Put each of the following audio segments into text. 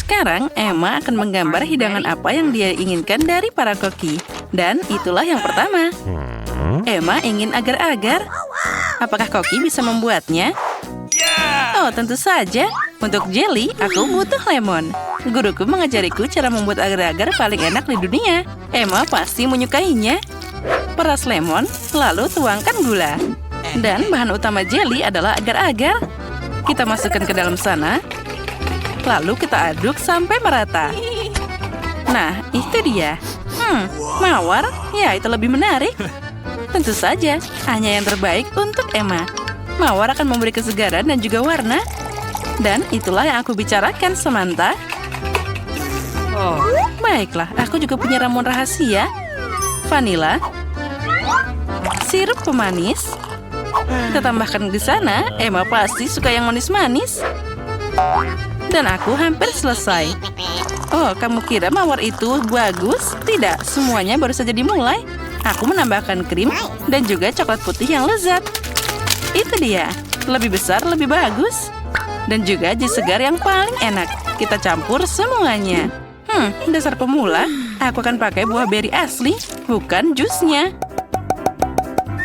Sekarang, Emma akan menggambar hidangan apa yang dia inginkan dari para koki. Dan itulah yang pertama. Emma ingin agar-agar. Apakah koki bisa membuatnya? Oh, tentu saja. Untuk jelly, aku butuh lemon. Guruku mengajariku cara membuat agar-agar paling enak di dunia. Emma pasti menyukainya. Peras lemon, lalu tuangkan gula. Dan bahan utama jelly adalah agar-agar. Kita masukkan ke dalam sana. Lalu kita aduk sampai merata. Nah, itu dia. Mawar? Ya, itu lebih menarik. Tentu saja, hanya yang terbaik untuk Emma. Mawar akan memberi kesegaran dan juga warna. Dan itulah yang aku bicarakan, Samantha. Baiklah, aku juga punya ramuan rahasia. Vanila. Sirup pemanis. Kita tambahkan di sana. Emma pasti suka yang manis-manis. Dan aku hampir selesai. Oh, kamu kira mawar itu bagus? Tidak, semuanya baru saja dimulai. Aku menambahkan krim dan juga coklat putih yang lezat. Itu dia. Lebih besar, lebih bagus. Dan juga jus segar yang paling enak. Kita campur semuanya. Dasar pemula. Aku akan pakai buah beri asli, bukan jusnya.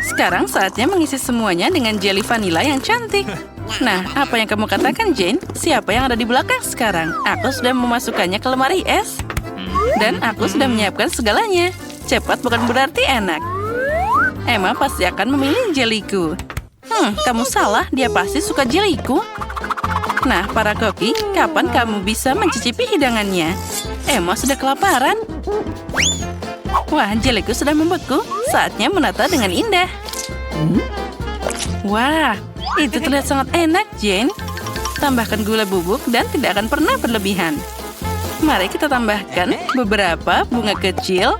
Sekarang saatnya mengisi semuanya dengan jelly vanila yang cantik. Nah, apa yang kamu katakan, Jane? Siapa yang ada di belakang sekarang? Aku sudah memasukkannya ke lemari es. Dan aku sudah menyiapkan segalanya. Cepat bukan berarti enak. Emma pasti akan memilih jellyku. Kamu salah. Dia pasti suka jellyku. Nah, para koki, kapan kamu bisa mencicipi hidangannya? Emma sudah kelaparan. Wah, jellyku sudah membeku. Saatnya menata dengan indah. Wah, itu terlihat sangat enak, Jane. Tambahkan gula bubuk dan tidak akan pernah berlebihan. Mari kita tambahkan beberapa bunga kecil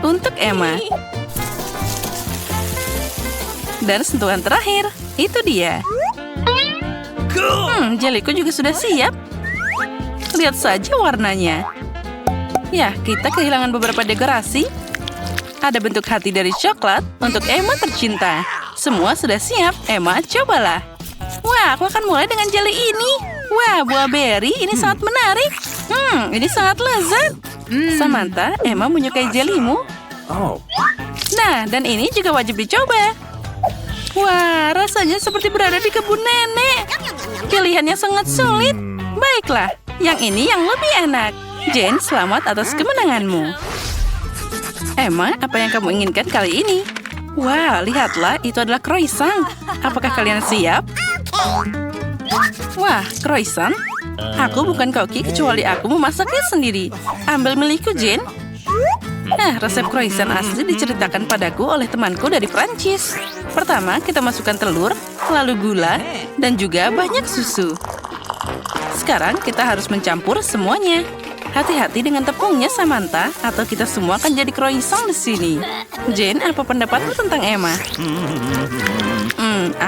untuk Emma. Dan sentuhan terakhir, itu dia. Jellyku juga sudah siap. Lihat saja warnanya. Ya, kita kehilangan beberapa dekorasi. Ada bentuk hati dari coklat untuk Emma tercinta. Semua sudah siap. Emma, cobalah. Wah, aku akan mulai dengan jelly ini. Wah, buah beri ini sangat menarik. Ini sangat lezat. Samantha, Emma menyukai jellymu. Nah, dan ini juga wajib dicoba. Wah, rasanya seperti berada di kebun nenek. Pilihannya sangat sulit. Baiklah, yang ini yang lebih enak. Jane, selamat atas kemenanganmu. Emma, apa yang kamu inginkan kali ini? Wah, lihatlah, itu adalah croissant. Apakah kalian siap? Wah, croissant? Aku bukan koki kecuali aku memasaknya sendiri. Ambil milikku, Jane. Nah, resep croissant asli diceritakan padaku oleh temanku dari Prancis. Pertama, kita masukkan telur, lalu gula, dan juga banyak susu. Sekarang kita harus mencampur semuanya. Hati-hati dengan tepungnya, Samantha, atau kita semua akan jadi croissant di sini. Jane, apa pendapatmu tentang Emma?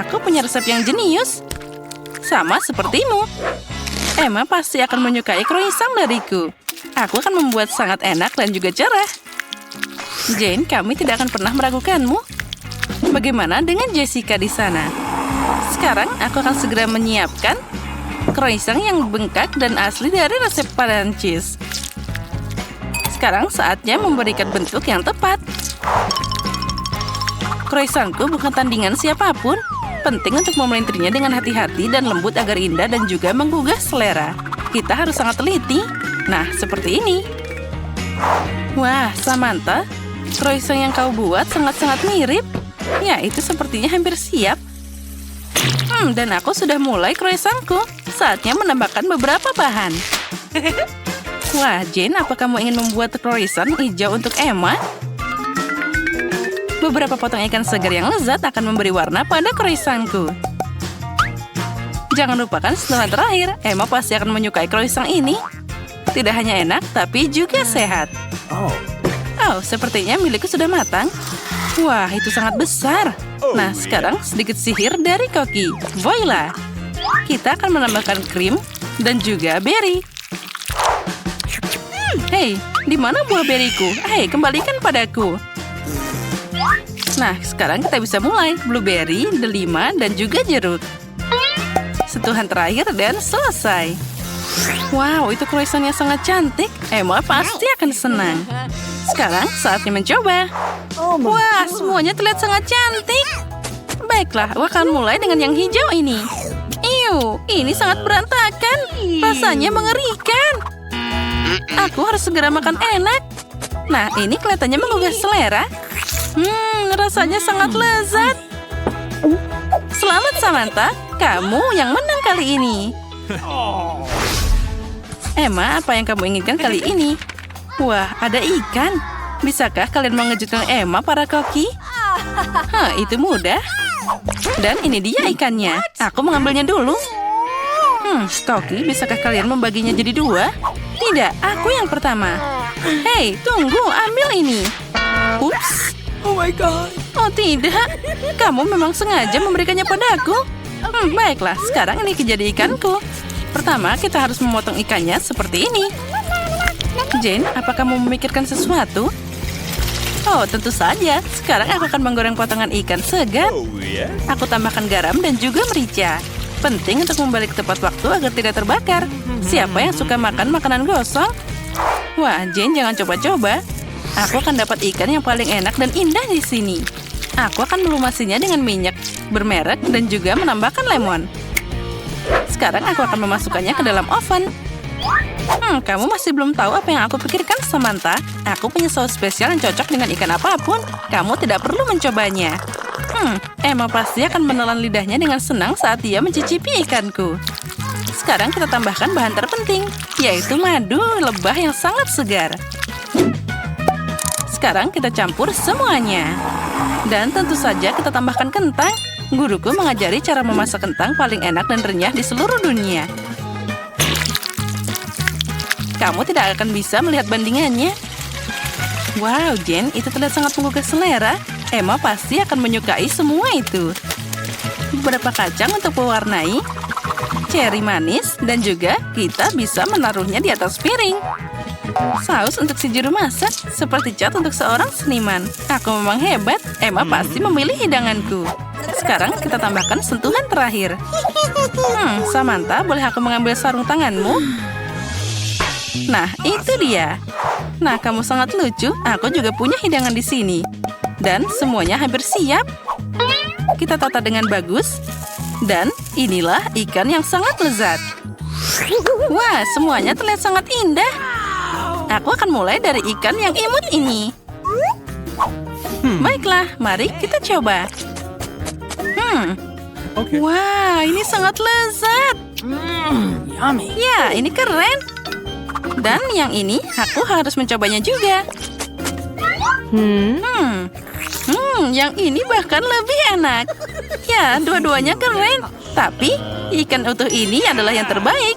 Aku punya resep yang jenius. Sama sepertimu. Emma pasti akan menyukai croissant dariku. Aku akan membuat sangat enak dan juga cerah. Jane, kami tidak akan pernah meragukanmu. Bagaimana dengan Jessica di sana? Sekarang aku akan segera menyiapkan croissant yang bengkak dan asli dari resep Prancis. Sekarang saatnya memberikan bentuk yang tepat. Croissantku bukan tandingan siapapun. Penting untuk memelintirnya dengan hati-hati dan lembut agar indah dan juga menggugah selera. Kita harus sangat teliti. Nah, seperti ini. Wah, Samantha, croissant yang kau buat sangat-sangat mirip. Ya, itu sepertinya hampir siap. Dan aku sudah mulai croissantku. Saatnya menambahkan beberapa bahan. Wah, Jane, apa kamu ingin membuat croissant hijau untuk Emma? Beberapa potong ikan segar yang lezat akan memberi warna pada croissantku. Jangan lupakan sentuhan terakhir. Emma pasti akan menyukai croissant ini. Tidak hanya enak, tapi juga sehat. Oh, sepertinya milikku sudah matang. Wah, itu sangat besar. Nah, sekarang sedikit sihir dari koki. Voila! Kita akan menambahkan krim dan juga beri. Hei, di mana buah beriku? Hei, kembalikan padaku. Nah, sekarang kita bisa mulai. Blueberry, delima, dan juga jeruk. Sentuhan terakhir dan selesai. Wow, itu croissant yang sangat cantik. Emma pasti akan senang. Sekarang saatnya mencoba. Wah, semuanya terlihat sangat cantik. Baiklah, aku akan mulai dengan yang hijau ini. Iu, ini sangat berantakan. Rasanya mengerikan. Aku harus segera makan enak. Nah, ini kelihatannya menggugah selera. Rasanya sangat lezat. Selamat Samantha, kamu yang menang kali ini. Emma, apa yang kamu inginkan kali ini? Wah, ada ikan. Bisakah kalian mengejutkan Emma, para koki? Itu mudah. Dan ini dia ikannya. Aku mengambilnya dulu. Koki, bisakah kalian membaginya jadi 2? Tidak, aku yang pertama. Hei, tunggu, ambil ini. Ups. Oh my god. Oh tidak, kamu memang sengaja memberikannya padaku. Baiklah, sekarang ini jadi ikanku. Pertama, kita harus memotong ikannya seperti ini. Jane, apa kamu memikirkan sesuatu? Oh, tentu saja. Sekarang aku akan menggoreng potongan ikan segar. Aku tambahkan garam dan juga merica. Penting untuk membalik tepat waktu agar tidak terbakar. Siapa yang suka makan makanan gosong? Wah, Jane, jangan coba-coba. Aku akan dapat ikan yang paling enak dan indah di sini. Aku akan melumasinya dengan minyak bermerek dan juga menambahkan lemon. Sekarang aku akan memasukkannya ke dalam oven. Kamu masih belum tahu apa yang aku pikirkan, Samantha. Aku punya saus spesial yang cocok dengan ikan apapun. Kamu tidak perlu mencobanya. Emma pasti akan menelan lidahnya dengan senang saat dia mencicipi ikanku. Sekarang kita tambahkan bahan terpenting, yaitu madu lebah yang sangat segar. Sekarang kita campur semuanya. Dan tentu saja kita tambahkan kentang. Guruku mengajari cara memasak kentang paling enak dan renyah di seluruh dunia. Kamu tidak akan bisa melihat bandingannya. Wow, Jane, itu terlihat sangat menggugah selera. Emma pasti akan menyukai semua itu. Beberapa kacang untuk mewarnai, ceri manis, dan juga kita bisa menaruhnya di atas piring. Saus untuk si juru masak, seperti cat untuk seorang seniman. Aku memang hebat, Emma pasti memilih hidanganku. Sekarang kita tambahkan sentuhan terakhir. Samantha, boleh aku mengambil sarung tanganmu? Nah, itu dia. Nah, kamu sangat lucu. Aku juga punya hidangan di sini. Dan semuanya hampir siap. Kita tata dengan bagus. Dan inilah ikan yang sangat lezat. Wah, semuanya terlihat sangat indah. Aku akan mulai dari ikan yang imut ini. Baiklah, mari kita coba. Wah, ini sangat lezat. Yummy. Ya, ini keren. Dan yang ini, aku harus mencobanya juga. Yang ini bahkan lebih enak. Ya, dua-duanya keren. Tapi, ikan utuh ini adalah yang terbaik.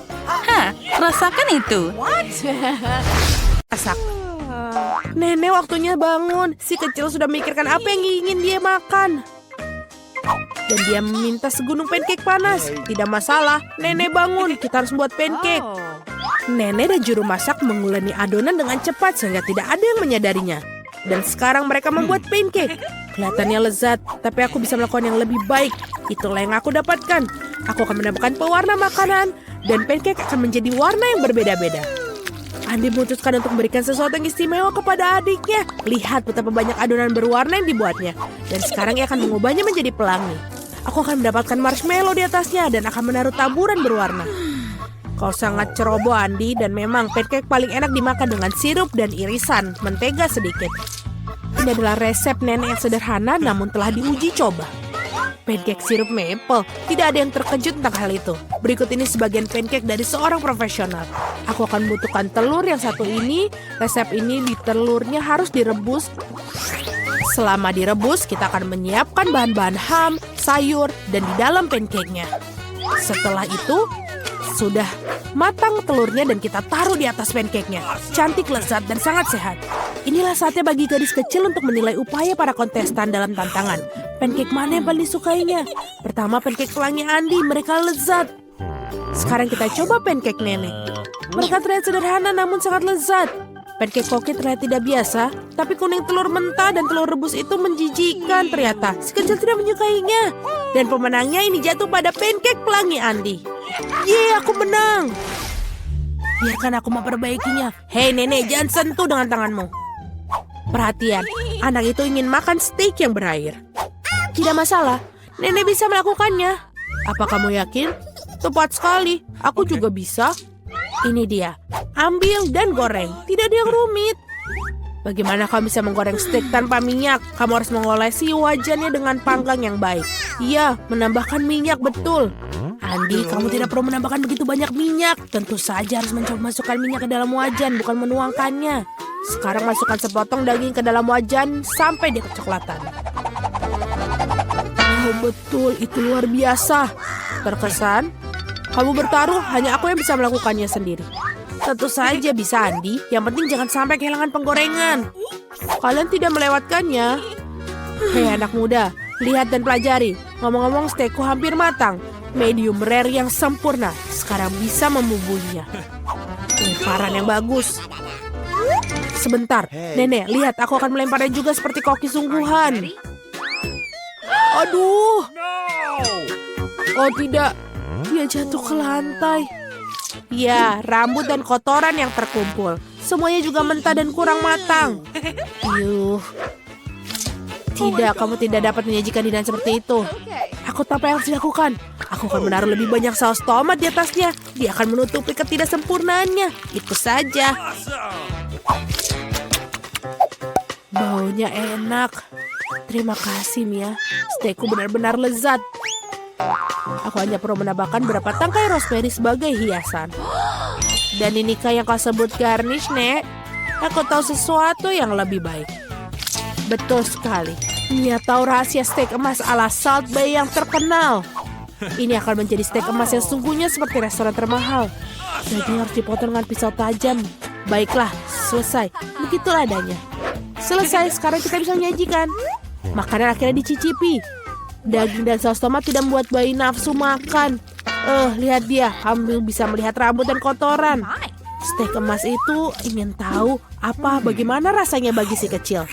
Rasakan itu. Masak. Nenek waktunya bangun. Si kecil sudah memikirkan apa yang ingin dia makan. Dan dia meminta segunung pancake panas. Tidak masalah, nenek bangun. Kita harus buat pancake. Nenek dan juru masak menguleni adonan dengan cepat sehingga tidak ada yang menyadarinya. Dan sekarang mereka membuat pancake. Kelihatannya lezat, tapi aku bisa melakukan yang lebih baik. Itulah yang aku dapatkan. Aku akan menambahkan pewarna makanan. Dan pancake akan menjadi warna yang berbeda-beda. Andi memutuskan untuk memberikan sesuatu yang istimewa kepada adiknya. Lihat betapa banyak adonan berwarna yang dibuatnya. Dan sekarang ia akan mengubahnya menjadi pelangi. Aku akan mendapatkan marshmallow di atasnya dan akan menaruh taburan berwarna. Kau sangat ceroboh, Andi, dan memang pancake paling enak dimakan dengan sirup dan irisan mentega sedikit. Ini adalah resep nenek yang sederhana namun telah diuji coba. Pancake sirup maple, tidak ada yang terkejut tentang hal itu. Berikut ini sebagian pancake dari seorang profesional. Aku akan membutuhkan telur yang satu ini. Resep ini di telurnya harus direbus. Selama direbus, kita akan menyiapkan bahan-bahan ham, sayur, dan di dalam pancake-nya. Setelah itu, sudah matang telurnya dan kita taruh di atas pancake-nya. Cantik, lezat, dan sangat sehat. Inilah saatnya bagi gadis kecil untuk menilai upaya para kontestan dalam tantangan. Pancake mana yang paling disukainya? Pertama, pancake pelangi Andi. Mereka lezat. Sekarang kita coba pancake nenek. Mereka terlihat sederhana namun sangat lezat. Pancake Koki terlihat tidak biasa, tapi kuning telur mentah dan telur rebus itu menjijikan ternyata. Si kecil tidak menyukainya. Dan pemenangnya ini jatuh pada pancake pelangi Andi. Yeay, aku menang. Biarkan aku memperbaikinya. Hei nenek, jangan sentuh dengan tanganmu. Perhatian, anak itu ingin makan steak yang berair. Tidak masalah, nenek bisa melakukannya. Apa kamu yakin? Tepat sekali, aku juga bisa. Ini dia, ambil dan goreng. Tidak ada yang rumit. Bagaimana kamu bisa menggoreng steak tanpa minyak? Kamu harus mengolesi wajannya dengan panggang yang baik. Iya, menambahkan minyak, betul. Andi, kamu tidak perlu menambahkan begitu banyak minyak. Tentu saja harus mencoba masukkan minyak ke dalam wajan, bukan menuangkannya. Sekarang masukkan sepotong daging ke dalam wajan sampai dia kecoklatan. Oh betul, itu luar biasa. Terkesan, kamu bertaruh, hanya aku yang bisa melakukannya sendiri. Tentu saja bisa, Andi. Yang penting jangan sampai kehilangan penggorengan. Kalian tidak melewatkannya. Hei anak muda, lihat dan pelajari. Ngomong-ngomong, steakku hampir matang. Medium rare yang sempurna. Sekarang bisa membubuhinya. Lemparan yang bagus. Sebentar, nenek, lihat aku akan melemparnya juga seperti koki sungguhan. Aduh. Oh tidak, dia jatuh ke lantai. Ya, rambut dan kotoran yang terkumpul. Semuanya juga mentah dan kurang matang. Yuh. Tidak, kamu tidak dapat menyajikan hidangan seperti itu. Aku tahu apa yang harus dilakukan. Aku akan menaruh lebih banyak saus tomat di atasnya. Dia akan menutupi ketidaksempurnaannya. Itu saja. Baunya enak. Terima kasih, Mia. Steakku benar-benar lezat. Aku hanya perlu menambahkan beberapa tangkai rosemary sebagai hiasan. Dan inikah yang kau sebut garnish, Nek? Aku tahu sesuatu yang lebih baik. Betul sekali. Mia tahu rahasia steak emas ala Salt Bay yang terkenal. Ini akan menjadi steak emas yang sungguhnya seperti restoran termahal. Daging harus dipotong dengan pisau tajam. Baiklah, selesai. Begitulah adanya. Selesai, sekarang kita bisa menyajikan. Makanan akhirnya dicicipi. Daging dan saus tomat tidak membuat bayi nafsu makan. Lihat dia, kamu bisa melihat rambut dan kotoran. Steak emas itu ingin tahu bagaimana rasanya bagi si kecil.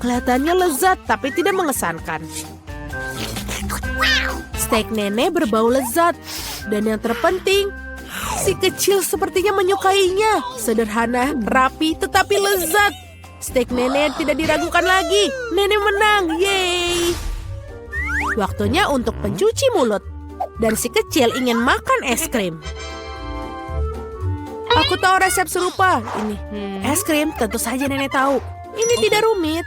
Kelihatannya lezat tapi tidak mengesankan. Steak nenek berbau lezat. Dan yang terpenting, si kecil sepertinya menyukainya. Sederhana, rapi, tetapi lezat. Steak nenek tidak diragukan lagi. Nenek menang, yeay. Waktunya untuk pencuci mulut. Dan si kecil ingin makan es krim. Aku tahu resep serupa. Ini es krim, tentu saja nenek tahu. Ini tidak rumit.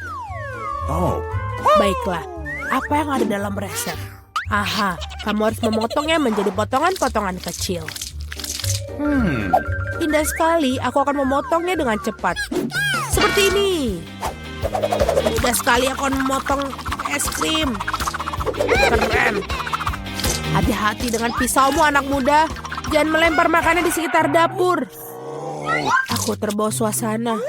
Baiklah, apa yang ada dalam resep? Aha, kamu harus memotongnya menjadi potongan-potongan kecil. Indah sekali, aku akan memotongnya dengan cepat. Seperti ini. Mudah sekali aku akan memotong es krim. Keren. Hati-hati dengan pisaumu anak muda. Jangan melempar makanan di sekitar dapur. Aku terbawa suasana.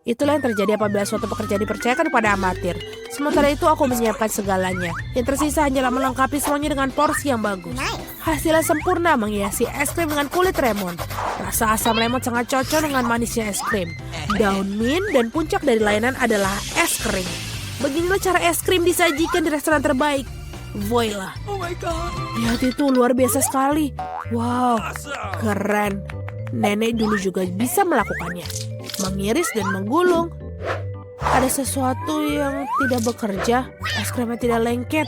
Itulah yang terjadi apabila suatu pekerjaan dipercayakan kepada amatir. Sementara itu aku menyiapkan segalanya. Yang tersisa hanyalah melengkapi semuanya dengan porsi yang bagus. Hasilnya sempurna menghiasi es krim dengan kulit lemon. Rasa asam lemon sangat cocok dengan manisnya es krim. Daun mint dan puncak dari layanan adalah es krim. Beginilah cara es krim disajikan di restoran terbaik. Voila. Lihat itu luar biasa sekali. Wow, keren. Nenek dulu juga bisa melakukannya. Mengiris dan menggulung. Ada sesuatu yang tidak bekerja. Es krimnya tidak lengket.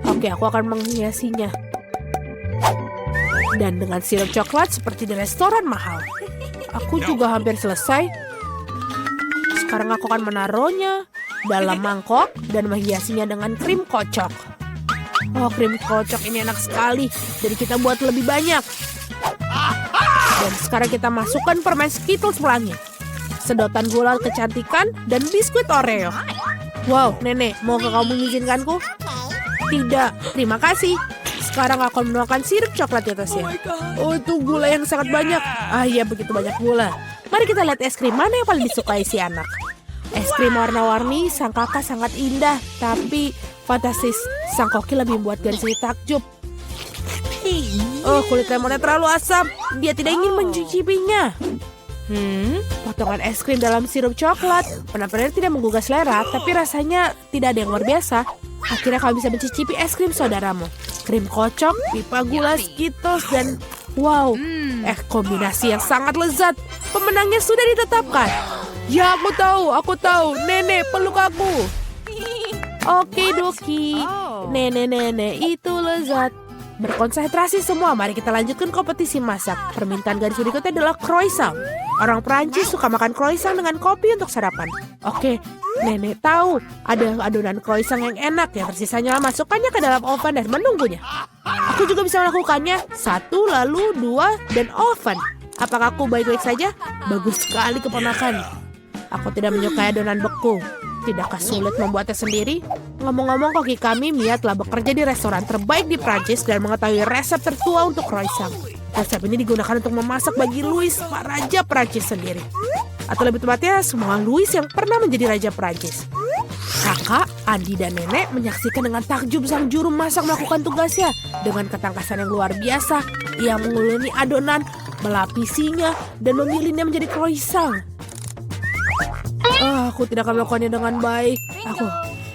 Oke, aku akan menghiasinya. Dan dengan sirup coklat seperti di restoran mahal. Aku juga hampir selesai. Sekarang aku akan menaruhnya dalam mangkok dan menghiasinya dengan krim kocok. Oh, krim kocok ini enak sekali. Jadi kita buat lebih banyak. Dan sekarang kita masukkan permen Skittles pelangi. Sedotan gula kecantikan, dan biskuit Oreo. Wow, nenek, mau kamu mengizinkanku? Tidak, terima kasih. Sekarang aku akan menuangkan sirup coklat di atasnya. Oh, itu gula yang sangat banyak. Ah iya, begitu banyak gula. Mari kita lihat es krim mana yang paling disukai si anak. Es krim warna-warni, sang kakak sangat indah. Tapi, fantastis, sang koki lebih membuat Gansey takjub. Oh, kulit lemonnya terlalu asam. Dia tidak ingin mencicipinya. Potongan es krim dalam sirup coklat. Benar-benar tidak menggugah selera, tapi rasanya tidak ada yang luar biasa. Akhirnya kamu bisa mencicipi es krim saudaramu. Krim kocok, pipa gula, Skittles, dan Wow, kombinasi yang sangat lezat. Pemenangnya sudah ditetapkan. Ya, aku tahu. Nenek, peluk aku. Oke, Doki. Nenek, itu lezat. Berkonsentrasi semua, mari kita lanjutkan kompetisi masak. Permintaan garis berikutnya adalah croissant. Orang Prancis suka makan croissant dengan kopi untuk sarapan. Oke, Nenek tahu ada adonan croissant yang enak. Yang tersisanya masukkannya ke dalam oven dan menunggunya. Aku juga bisa melakukannya. 1, lalu 2, dan oven. Apakah aku baik-baik saja? Bagus sekali keponakan. Aku tidak menyukai adonan beku. Tidakkah sulit membuatnya sendiri? Ngomong-ngomong, koki kami Mia telah bekerja di restoran terbaik di Prancis dan mengetahui resep tertua untuk croissant. Resep ini digunakan untuk memasak bagi Louis, Pak Raja Prancis sendiri. Atau lebih tepatnya, semua Louis yang pernah menjadi Raja Prancis. Kakak, Andi, dan Nenek menyaksikan dengan takjub sang juru masak melakukan tugasnya. Dengan ketangkasan yang luar biasa, ia menguleni adonan, melapisinya, dan memilihnya menjadi croissant. Aku tidak akan melakukannya dengan baik.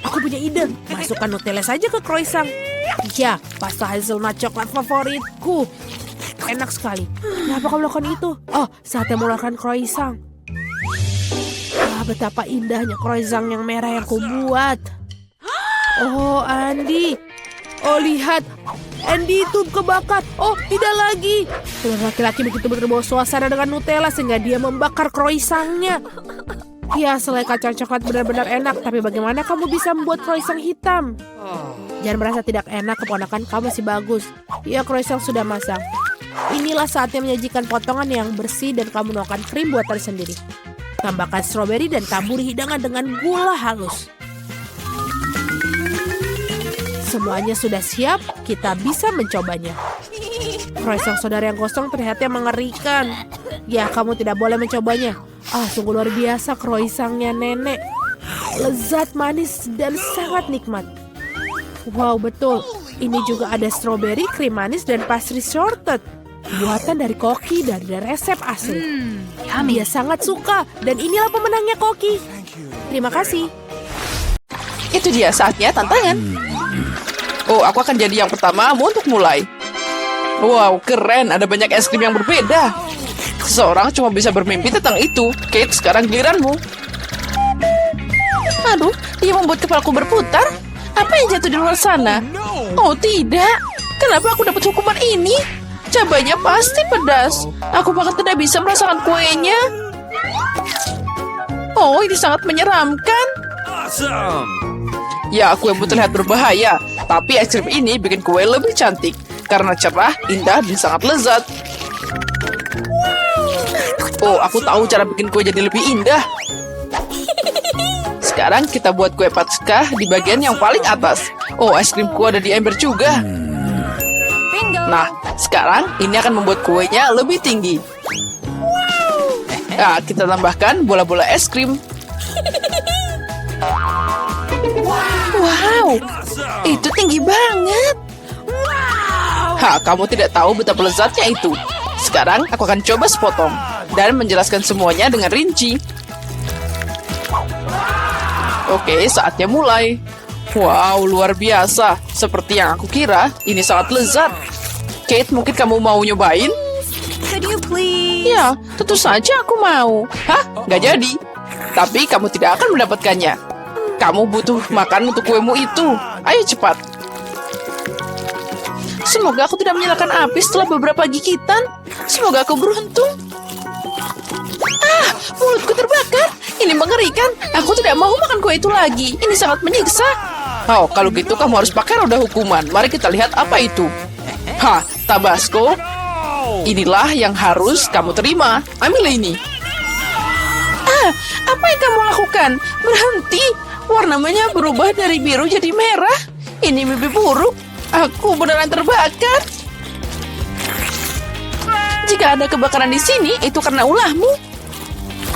Aku punya ide. Masukkan Nutella saja ke croissant. Ya, pasta hazelnut coklat favoritku. Enak sekali. Kenapa kamu melakukan itu? Oh, saatnya melakukan croissant. Betapa indahnya croissant yang merah yang kubuat. Oh, Andi. Oh, lihat. Andy itu kebakar. Oh, tidak lagi. Laki-laki begitu berbawa suasana dengan Nutella sehingga dia membakar croissantnya. Ya, selai kacang coklat benar-benar enak. Tapi bagaimana kamu bisa membuat croissant hitam? Jangan merasa tidak enak, keponakan, kamu masih bagus. Ya, croissant sudah masak. Inilah saatnya menyajikan potongan yang bersih dan kamu menuangkan krim buatan sendiri. Tambahkan stroberi dan taburi hidangan dengan gula halus. Semuanya sudah siap, kita bisa mencobanya. Croissant saudara yang kosong terlihatnya mengerikan. Ya, kamu tidak boleh mencobanya. Sungguh luar biasa croissantnya Nenek. Lezat, manis, dan sangat nikmat. Wow, betul. Ini juga ada stroberi, krim manis, dan pastry shortbread. Buatan dari Koki dari resep asli. Dia sangat suka, dan inilah pemenangnya Koki. Terima kasih. Itu dia saatnya tantangan. Oh, aku akan jadi yang pertama untuk mulai. Wow, keren. Ada banyak es krim yang berbeda. Seseorang cuma bisa bermimpi tentang itu. Kate, sekarang giliranmu. Aduh, dia membuat kepalaku berputar. Apa yang jatuh di luar sana? Oh, tidak. Kenapa aku dapat hukuman ini? Cabanya pasti pedas. Aku bahkan tidak bisa merasakan kuenya. Oh, ini sangat menyeramkan. Awesome. Ya, kue pun terlihat berbahaya. Tapi es krim ini bikin kue lebih cantik. Karena cerah, indah, dan sangat lezat. Oh, aku tahu cara bikin kue jadi lebih indah. Sekarang kita buat kue Paskah di bagian yang paling atas. Oh, es krimku ada di ember juga. Nah, sekarang ini akan membuat kuenya lebih tinggi. Nah, kita tambahkan bola-bola es krim. Wow, itu tinggi banget. Kamu tidak tahu betapa lezatnya itu. Sekarang aku akan coba sepotong dan menjelaskan semuanya dengan rinci. Oke, saatnya mulai. Wow, luar biasa. Seperti yang aku kira, ini sangat lezat. Kate, mungkin kamu mau nyobain? Could you please? Ya, tentu saja aku mau. Nggak jadi. Tapi kamu tidak akan mendapatkannya. Kamu butuh makan untuk kuemu itu. Ayo cepat. Semoga aku tidak menyalakan api setelah beberapa gigitan. Semoga aku beruntung. Mulutku terbakar. Ini mengerikan. Aku tidak mau makan kue itu lagi. Ini sangat menyiksa. Oh, kalau gitu kamu harus pakai roda hukuman. Mari kita lihat apa itu. Tabasco. Inilah yang harus kamu terima. Ambil ini. Apa yang kamu lakukan? Berhenti. Warnanya berubah dari biru jadi merah. Ini mimpi buruk. Aku beneran terbakar. Jika ada kebakaran di sini, itu karena ulahmu.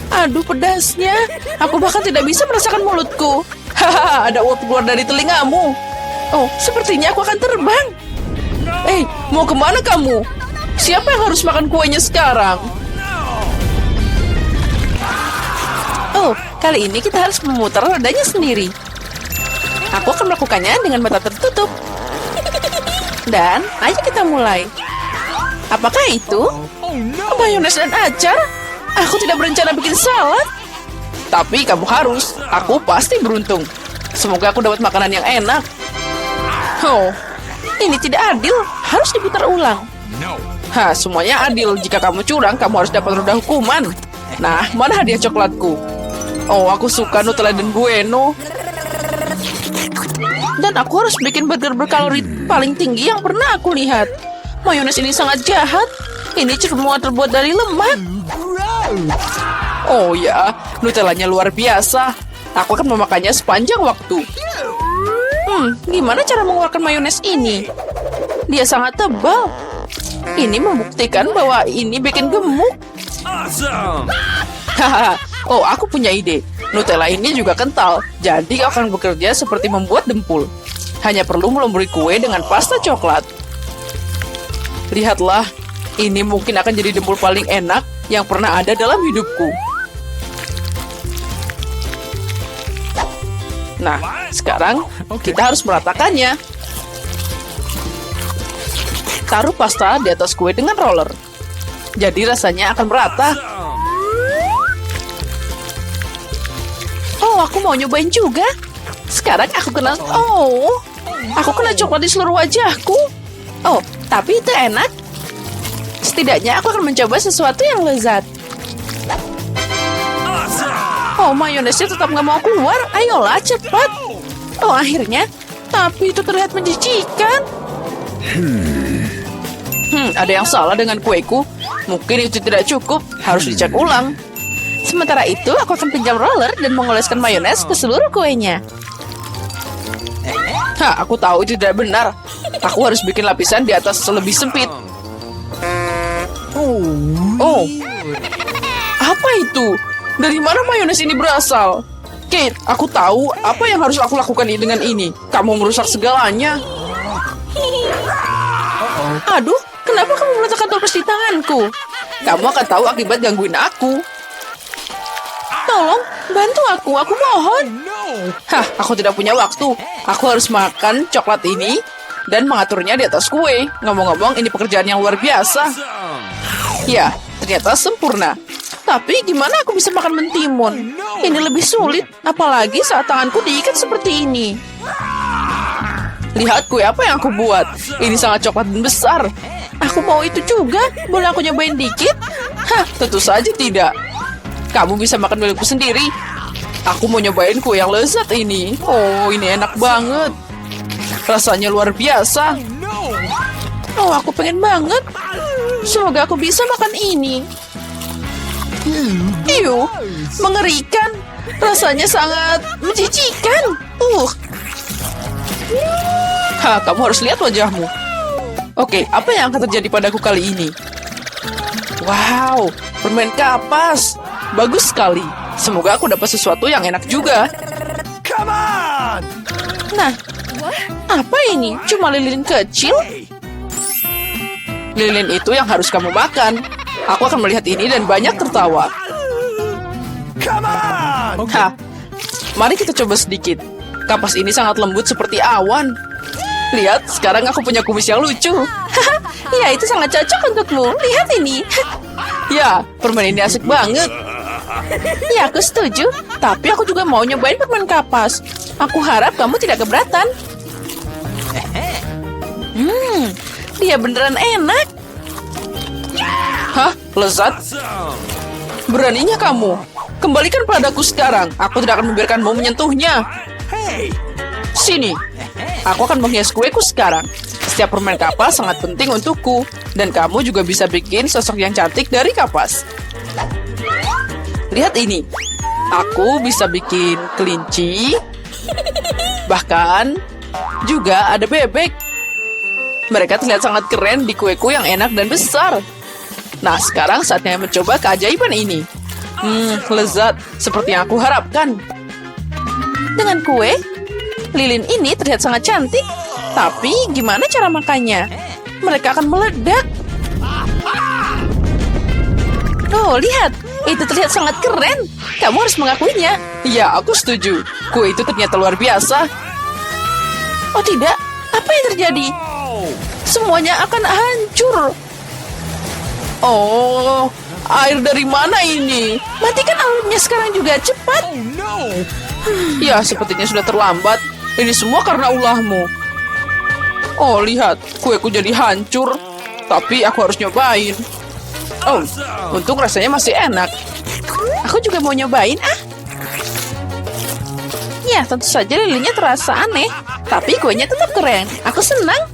Aduh, pedasnya. Aku bahkan tidak bisa merasakan mulutku. Ada uap keluar dari telingamu. Oh, sepertinya aku akan terbang. Mau kemana kamu? Siapa yang harus makan kuenya sekarang? Oh, kali ini kita harus memutar rodanya sendiri. Aku akan melakukannya dengan mata tertutup. Dan, ayo kita mulai. Apakah itu? Mayones dan acar? Aku tidak berencana bikin salad. Tapi kamu harus. Aku pasti beruntung. Semoga aku dapat makanan yang enak. Oh, ini tidak adil. Harus diputar ulang. Hah, semuanya adil. Jika kamu curang, kamu harus dapat roda hukuman. Nah, mana hadiah coklatku? Oh, aku suka Nutella dan Bueno. Dan aku harus bikin burger berkalori paling tinggi yang pernah aku lihat. Mayones ini sangat jahat. Ini semua terbuat dari lemak. Oh ya, Nutellanya luar biasa. Aku akan memakannya sepanjang waktu. Gimana cara mengeluarkan mayones ini? Dia sangat tebal. Ini membuktikan bahwa ini bikin gemuk. Hahaha. Oh, aku punya ide. Nutella ini juga kental, jadi akan bekerja seperti membuat dempul. Hanya perlu melumuri kue dengan pasta coklat. Lihatlah, ini mungkin akan jadi dempul paling enak yang pernah ada dalam hidupku. Nah, sekarang kita harus meratakannya. Taruh pasta di atas kue dengan roller. Jadi rasanya akan merata. Oh, aku mau nyobain juga. Sekarang aku kena... Oh, aku kena coklat di seluruh wajahku. Oh, tapi itu enak. Setidaknya aku akan mencoba sesuatu yang lezat. Oh, mayonesnya tetap nggak mau keluar. Ayolah, cepat. Oh, akhirnya. Tapi itu terlihat menjijikan. Ada yang salah dengan kueku. Mungkin itu tidak cukup. Harus dicek ulang. Sementara itu, aku akan pinjam roller dan mengoleskan mayones ke seluruh kuenya. Hah, aku tahu itu tidak benar. Aku harus bikin lapisan di atas lebih sempit. Oh, apa itu? Dari mana mayones ini berasal? Kate, aku tahu apa yang harus aku lakukan dengan ini. Kamu merusak segalanya. Aduh, kenapa kamu meletakkan toples di tanganku? Kamu akan tahu akibat gangguin aku. Tolong, bantu aku mohon. Hah, aku tidak punya waktu. Aku harus makan coklat ini dan mengaturnya di atas kue. Ngomong-ngomong, ini pekerjaan yang luar biasa. Ya, ternyata sempurna. Tapi gimana aku bisa makan mentimun? Ini lebih sulit, apalagi saat tanganku diikat seperti ini. Lihat kue apa yang aku buat. Ini sangat coklat dan besar. Aku mau itu juga. Boleh aku nyobain dikit? Hah, tentu saja tidak. Kamu bisa makan milikku sendiri. Aku mau nyobain kue yang lezat ini. Oh, ini enak banget. Rasanya luar biasa. Oh, aku pengen banget. Semoga aku bisa makan ini. Iu, mengerikan. Rasanya sangat menjijikan. Hah, kamu harus lihat wajahmu. Oke, apa yang akan terjadi padaku kali ini? Wow, permen kapas. Bagus sekali. Semoga aku dapat sesuatu yang enak juga. Nah, apa ini? Cuma lilin kecil? Lilin itu yang harus kamu makan. Aku akan melihat ini dan banyak tertawa. Hah, mari kita coba sedikit. Kapas ini sangat lembut seperti awan. Lihat, sekarang aku punya kumis yang lucu. Ya, itu sangat cocok untukmu. Lihat ini. Ya, permen ini asik banget. Ya, aku setuju. Tapi aku juga mau nyobain permen kapas. Aku harap kamu tidak keberatan. Dia beneran enak. Hah? Lezat? Beraninya kamu? Kembalikan padaku sekarang. Aku tidak akan membiarkanmu menyentuhnya. Sini. Aku akan menghias kueku sekarang. Setiap permen kapas sangat penting untukku. Dan kamu juga bisa bikin sosok yang cantik dari kapas. Lihat ini. Aku bisa bikin kelinci. Bahkan juga ada bebek. Mereka terlihat sangat keren di kueku yang enak dan besar. Nah, sekarang saatnya mencoba keajaiban ini. Lezat. Seperti yang aku harapkan. Dengan kue, lilin ini terlihat sangat cantik. Tapi gimana cara makannya? Mereka akan meledak. Oh, lihat. Itu terlihat sangat keren. Kamu harus mengakuinya. Ya, aku setuju. Kue itu ternyata luar biasa. Oh tidak, apa yang terjadi? Semuanya akan hancur. Oh, air dari mana ini? Matikan alatnya sekarang juga, cepat. Ya, sepertinya sudah terlambat. Ini semua karena ulahmu. Oh, lihat, kueku jadi hancur. Tapi aku harus nyobain. Oh, untung rasanya masih enak. Aku juga mau nyobain, ah. Ya, tentu saja lilinya terasa aneh. Tapi kuenya tetap keren. Aku senang.